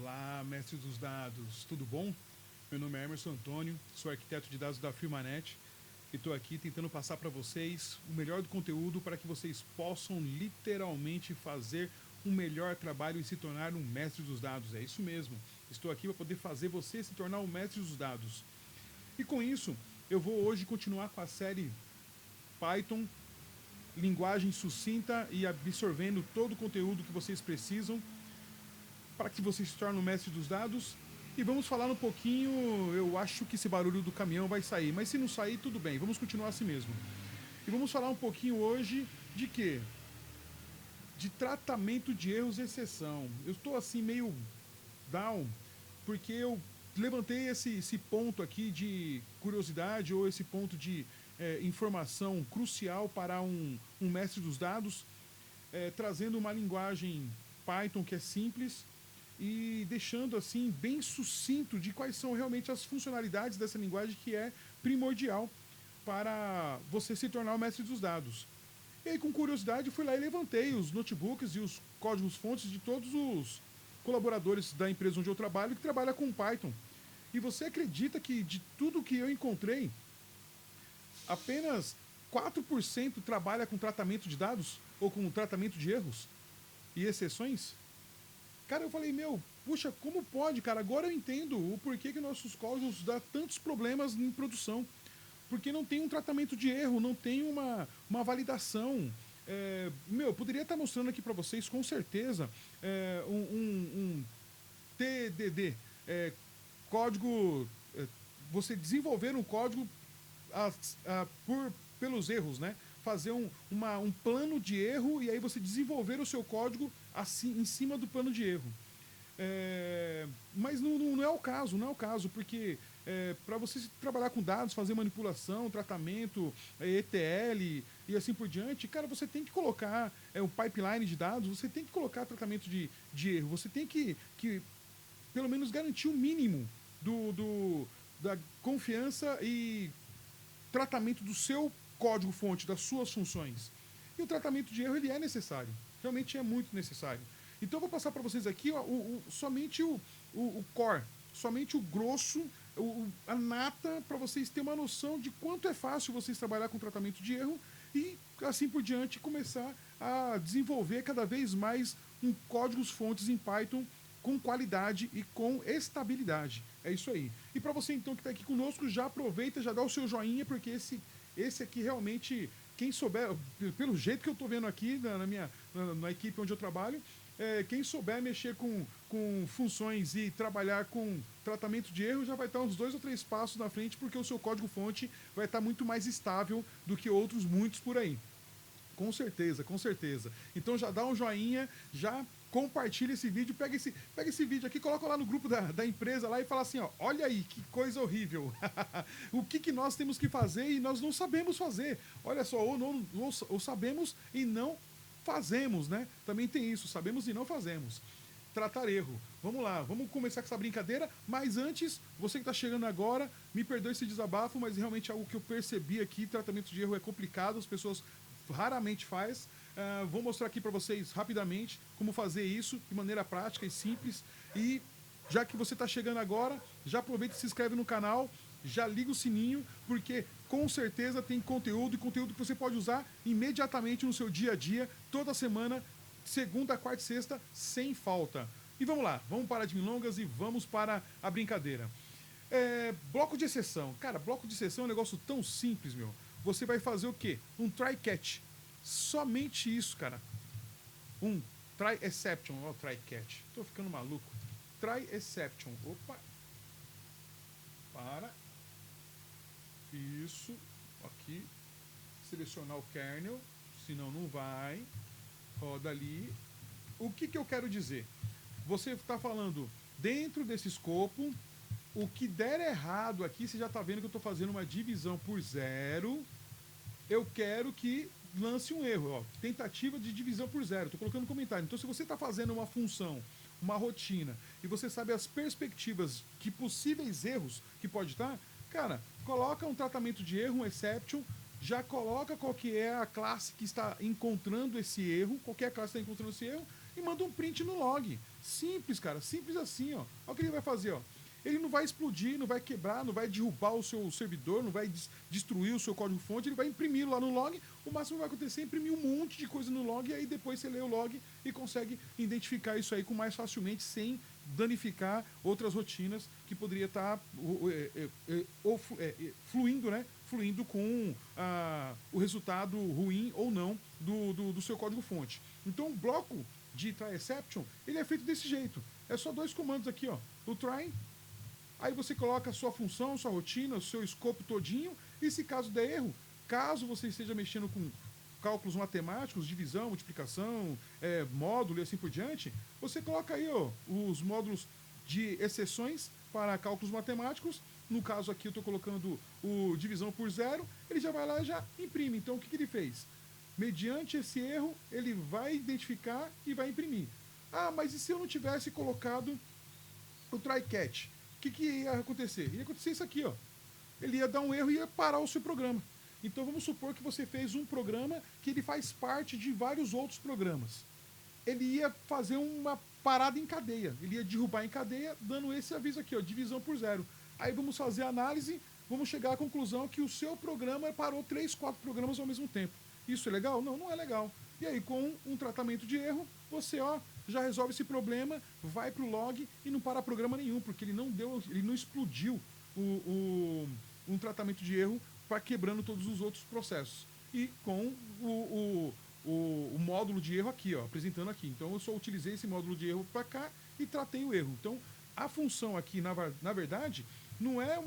Olá, mestre dos dados, tudo bom? Meu nome é Emerson Antônio, sou arquiteto de dados da Firmanet e estou aqui tentando passar para vocês o melhor do conteúdo para que vocês possam literalmente fazer um melhor trabalho e se tornar um mestre dos dados. É isso mesmo, estou aqui para poder fazer você se tornar um mestre dos dados. E com isso, eu vou hoje continuar com a série Python, linguagem sucinta e absorvendo todo o conteúdo que vocês precisam para que você se torne um mestre dos dados. E vamos falar um pouquinho, eu acho que esse barulho do caminhão vai sair, mas se não sair, tudo bem, vamos continuar assim mesmo. E vamos falar um pouquinho hoje de quê? De tratamento de erros e exceção. Eu estou assim meio down, porque eu levantei esse ponto aqui de curiosidade ou esse ponto de informação crucial para um mestre dos dados, trazendo uma linguagem Python que é simples e deixando assim bem sucinto de quais são realmente as funcionalidades dessa linguagem que é primordial para você se tornar o mestre dos dados. E aí, com curiosidade, fui lá e levantei os notebooks e os códigos-fontes de todos os colaboradores da empresa onde eu trabalho que trabalha com Python. E você acredita que de tudo que eu encontrei, apenas 4% trabalha com tratamento de dados ou com tratamento de erros e exceções? Cara, eu falei, meu, puxa, como pode, cara? Agora eu entendo o porquê que nossos códigos dão tantos problemas em produção. Porque não tem um tratamento de erro, não tem uma validação. Meu, eu poderia estar mostrando aqui para vocês, com certeza, um TDD, código, você desenvolver um código a- pelos erros, né? Fazer um plano de erro e aí você desenvolver o seu código assim, em cima do plano de erro. Mas não é o caso, não é o caso, porque para você trabalhar com dados, fazer manipulação, tratamento, ETL e assim por diante, cara, você tem que colocar o pipeline de dados, você tem que colocar tratamento de erro, você tem que pelo menos garantir o mínimo da confiança e tratamento do seu código-fonte, das suas funções. E o tratamento de erro ele é necessário, realmente é muito necessário. Então eu vou passar para vocês aqui ó, somente o core, somente o grosso, a nata, para vocês terem uma noção de quanto é fácil vocês trabalhar com tratamento de erro e assim por diante começar a desenvolver cada vez mais códigos fontes em Python com qualidade e com estabilidade. É isso aí. E para você então que está aqui conosco, já aproveita, já dá o seu joinha, porque esse aqui realmente, quem souber, pelo jeito que eu estou vendo aqui na equipe onde eu trabalho, quem souber mexer com funções e trabalhar com tratamento de erro já vai estar uns 2 ou 3 passos na frente, porque o seu código-fonte vai estar muito mais estável do que outros muitos por aí. Com certeza, com certeza. Então já dá um joinha, já compartilha esse vídeo, pega esse vídeo aqui, coloca lá no grupo da empresa lá e fala assim, ó, olha aí, que coisa horrível. O que nós temos que fazer e nós não sabemos fazer. Olha só, ou sabemos e não fazemos, né? Também tem isso, sabemos e não fazemos. Tratar erro. Vamos lá, vamos começar com essa brincadeira, mas antes, você que está chegando agora, me perdoe esse desabafo, mas realmente é algo que eu percebi aqui, tratamento de erro é complicado, as pessoas raramente faz. Vou mostrar aqui para vocês rapidamente como fazer isso de maneira prática e simples. E já que você está chegando agora, já aproveita e se inscreve no canal, já liga o sininho, porque com certeza tem conteúdo e conteúdo que você pode usar imediatamente no seu dia a dia, toda semana, segunda, quarta e sexta, sem falta. E vamos lá, vamos parar de milongas e vamos para a brincadeira. Bloco de exceção. Cara, bloco de exceção é um negócio tão simples, meu. Você vai fazer o quê? Um try catch. Somente isso, cara. Um try exception. Ó, try catch. Tô ficando maluco. Try exception. Opa. Para. Isso. Aqui. Selecionar o kernel. Senão não vai. Roda ali. O que eu quero dizer? Você está falando dentro desse escopo. O que der errado aqui, você já está vendo que eu estou fazendo uma divisão por zero. Eu quero que lance um erro. Ó, tentativa de divisão por zero. Estou colocando no comentário. Então, se você está fazendo uma função, uma rotina, e você sabe as perspectivas que possíveis erros que pode estar, cara, coloca um tratamento de erro, um exception, já coloca qual que é a classe que está encontrando esse erro, qualquer classe que está encontrando esse erro, e manda um print no log. Simples, cara, simples assim, ó. Olha o que ele vai fazer, ó. Ele não vai explodir, não vai quebrar, não vai derrubar o seu servidor, não vai destruir o seu código-fonte, ele vai imprimir lá no log. O máximo que vai acontecer é imprimir um monte de coisa no log, e aí depois você lê o log e consegue identificar isso aí com mais facilmente, sem danificar outras rotinas que poderia estar fluindo, né? Fluindo com o resultado ruim ou não do seu código-fonte. Então, o bloco de try exception, ele é feito desse jeito. É só dois comandos aqui, ó. O try, aí você coloca a sua função, sua rotina, o seu escopo todinho, e se caso der erro, caso você esteja mexendo com cálculos matemáticos, divisão, multiplicação, módulo e assim por diante, você coloca aí, ó, os módulos de exceções para cálculos matemáticos. No caso aqui eu estou colocando o divisão por zero, ele já vai lá e já imprime. Então o que ele fez? Mediante esse erro, ele vai identificar e vai imprimir. Ah, mas e se eu não tivesse colocado o try catch? O que ia acontecer? Ia acontecer isso aqui, ó. Ele ia dar um erro e ia parar o seu programa. Então vamos supor que você fez um programa que ele faz parte de vários outros programas. Ele ia fazer uma parada em cadeia. Ele ia derrubar em cadeia, dando esse aviso aqui, ó, divisão por zero. Aí vamos fazer a análise, vamos chegar à conclusão que o seu programa parou 3, 4 programas ao mesmo tempo. Isso é legal? Não, não é legal. E aí, com um tratamento de erro, você já resolve esse problema, vai para o log e não para programa nenhum, porque ele não explodiu um tratamento de erro para quebrando todos os outros processos. E com o módulo de erro aqui, apresentando aqui. Então eu só utilizei esse módulo de erro para cá e tratei o erro. Então a função aqui, na verdade, não é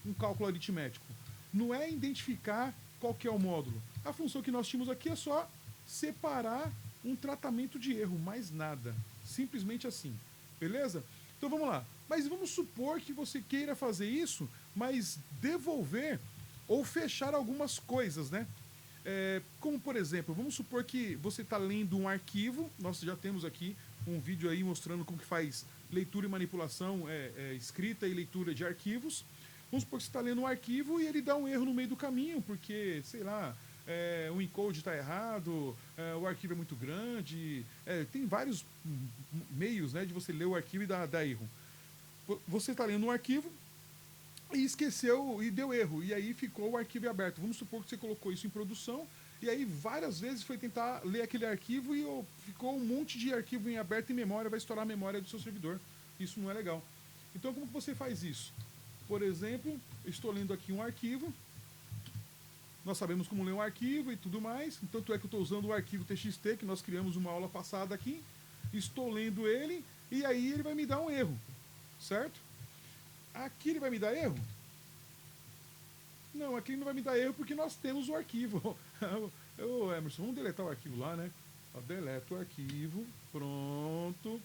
um cálculo aritmético, não é identificar qual que é o módulo. A função que nós tínhamos aqui é só separar um tratamento de erro, mais nada. Simplesmente assim. Beleza? Então vamos lá. Mas vamos supor que você queira fazer isso, mas devolver ou fechar algumas coisas, né? Como, por exemplo, vamos supor que você está lendo um arquivo. Nós já temos aqui um vídeo aí mostrando como que faz leitura e manipulação, escrita e leitura de arquivos. Vamos supor que você está lendo um arquivo e ele dá um erro no meio do caminho, porque, sei lá, o encode está errado, o arquivo é muito grande. Tem vários meios, né, de você ler o arquivo e dar erro. Você está lendo um arquivo e esqueceu e deu erro, e aí ficou o arquivo aberto. Vamos supor que você colocou isso em produção, e aí várias vezes foi tentar ler aquele arquivo e ficou um monte de arquivo em aberto em memória, vai estourar a memória do seu servidor. Isso não é legal. Então como que você faz isso? Por exemplo, estou lendo aqui um arquivo, nós sabemos como ler um arquivo e tudo mais, tanto é que eu estou usando o arquivo TXT, que nós criamos uma aula passada aqui, estou lendo ele, e aí ele vai me dar um erro, certo? Aqui ele vai me dar erro? Não, aqui ele não vai me dar erro porque nós temos o arquivo. Emerson, vamos deletar o arquivo lá, né? Deleta o arquivo, pronto.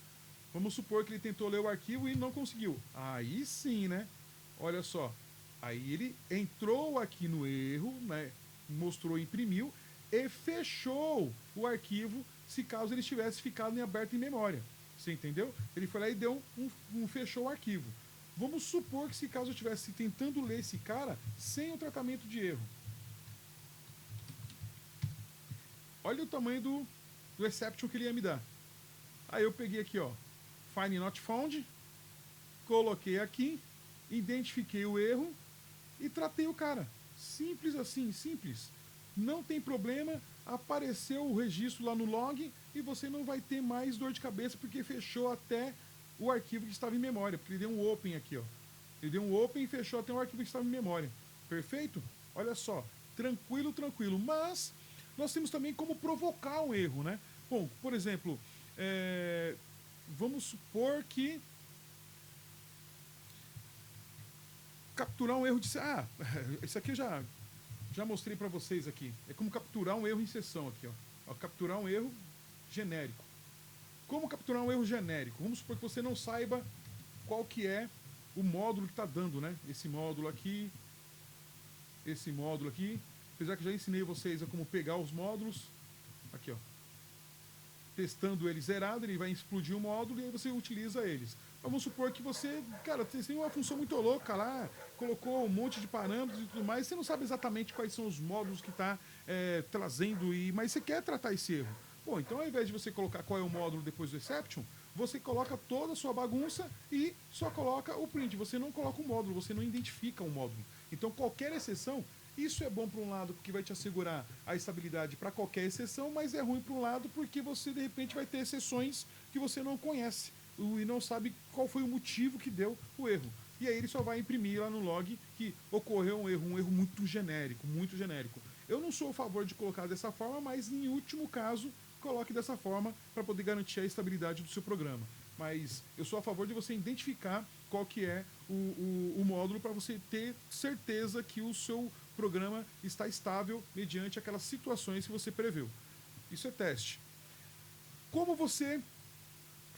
Vamos supor que ele tentou ler o arquivo e não conseguiu. Aí sim, né? Olha só. Aí ele entrou aqui no erro, né? Mostrou, imprimiu e fechou o arquivo se caso ele tivesse ficado em aberto em memória. Você entendeu? Ele foi lá e deu fechou o arquivo. Vamos supor que se caso eu estivesse tentando ler esse cara sem o tratamento de erro. Olha o tamanho do exception que ele ia me dar. Aí eu peguei aqui, ó, find not found, coloquei aqui, identifiquei o erro e tratei o cara. Simples assim, simples. Não tem problema, apareceu o registro lá no log e você não vai ter mais dor de cabeça porque fechou até o arquivo que estava em memória, porque ele deu um open aqui, ó. Ele deu um open e fechou até um arquivo que estava em memória. Perfeito? Olha só, tranquilo, tranquilo. Mas nós temos também como provocar um erro, né? Bom, por exemplo, vamos supor que capturar um erro de... isso aqui eu já mostrei para vocês aqui. É como capturar um erro em sessão aqui, ó. Capturar um erro genérico. Como capturar um erro genérico? Vamos supor que você não saiba qual que é o módulo que está dando, né? Esse módulo aqui, apesar que já ensinei vocês a como pegar os módulos, aqui, ó. Testando ele zerado, ele vai explodir o módulo e aí você utiliza eles. Mas vamos supor que você tem uma função muito louca lá, colocou um monte de parâmetros e tudo mais, você não sabe exatamente quais são os módulos que está trazendo, mas você quer tratar esse erro. Bom, então ao invés de você colocar qual é o módulo depois do exception, você coloca toda a sua bagunça e só coloca o print. Você não coloca o módulo, você não identifica o módulo. Então, qualquer exceção, isso é bom para um lado porque vai te assegurar a estabilidade para qualquer exceção, mas é ruim para um lado porque você, de repente, vai ter exceções que você não conhece e não sabe qual foi o motivo que deu o erro. E aí ele só vai imprimir lá no log que ocorreu um erro muito genérico, muito genérico. Eu não sou a favor de colocar dessa forma, mas em último caso, coloque dessa forma para poder garantir a estabilidade do seu programa. Mas eu sou a favor de você identificar qual que é o módulo para você ter certeza que o seu programa está estável mediante aquelas situações que você preveu. Isso é teste. Como você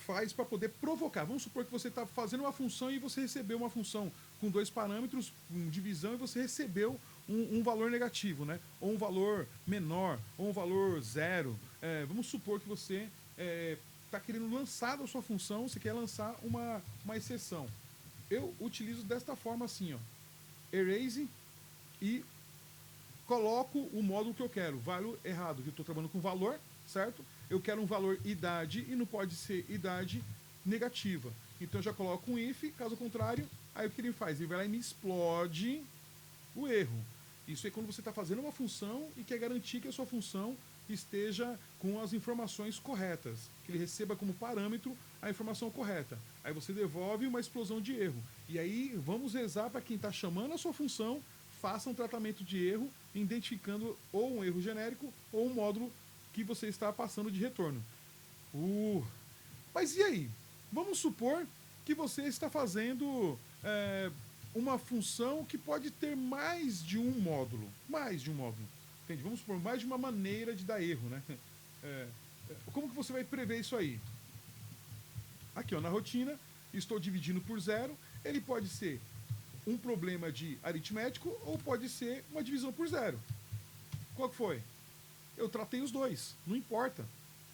faz para poder provocar? Vamos supor que você está fazendo uma função e você recebeu uma função com dois parâmetros, com divisão, e você recebeu um valor negativo, né? Ou um valor menor, ou um valor zero. Vamos supor que você está querendo lançar da sua função, você quer lançar uma exceção. Eu utilizo desta forma assim, ó. Erase e coloco o módulo que eu quero. Valor errado, que eu estou trabalhando com valor, certo? Eu quero um valor idade e não pode ser idade negativa. Então eu já coloco um if, caso contrário, aí o que ele faz? Ele vai lá e me explode o erro. Isso é quando você está fazendo uma função e quer garantir que a sua função esteja com as informações corretas, que ele receba como parâmetro a informação correta. Aí você devolve uma explosão de erro. E aí vamos rezar para quem está chamando a sua função faça um tratamento de erro, identificando ou um erro genérico ou um módulo que você está passando de retorno. Mas e aí? Vamos supor que você está fazendo uma função que pode ter mais de um módulo. Mais de um módulo. Entende? Vamos supor, mais de uma maneira de dar erro, né? Como que você vai prever isso aí? Aqui, ó, na rotina, estou dividindo por zero. Ele pode ser um problema de aritmético ou pode ser uma divisão por zero. Qual que foi? Eu tratei os dois, não importa,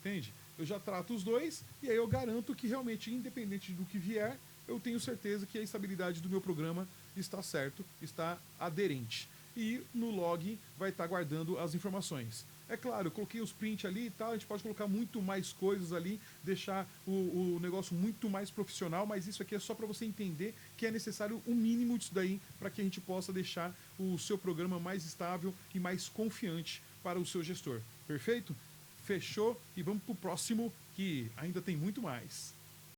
entende? Eu já trato os dois e aí eu garanto que realmente, independente do que vier, eu tenho certeza que a estabilidade do meu programa está certo, está aderente. E no log vai estar guardando as informações. É claro, eu coloquei os print ali e tal, a gente pode colocar muito mais coisas ali, deixar o negócio muito mais profissional, mas isso aqui é só para você entender que é necessário o mínimo disso daí para que a gente possa deixar o seu programa mais estável e mais confiante para o seu gestor. Perfeito? Fechou? E vamos para o próximo, que ainda tem muito mais.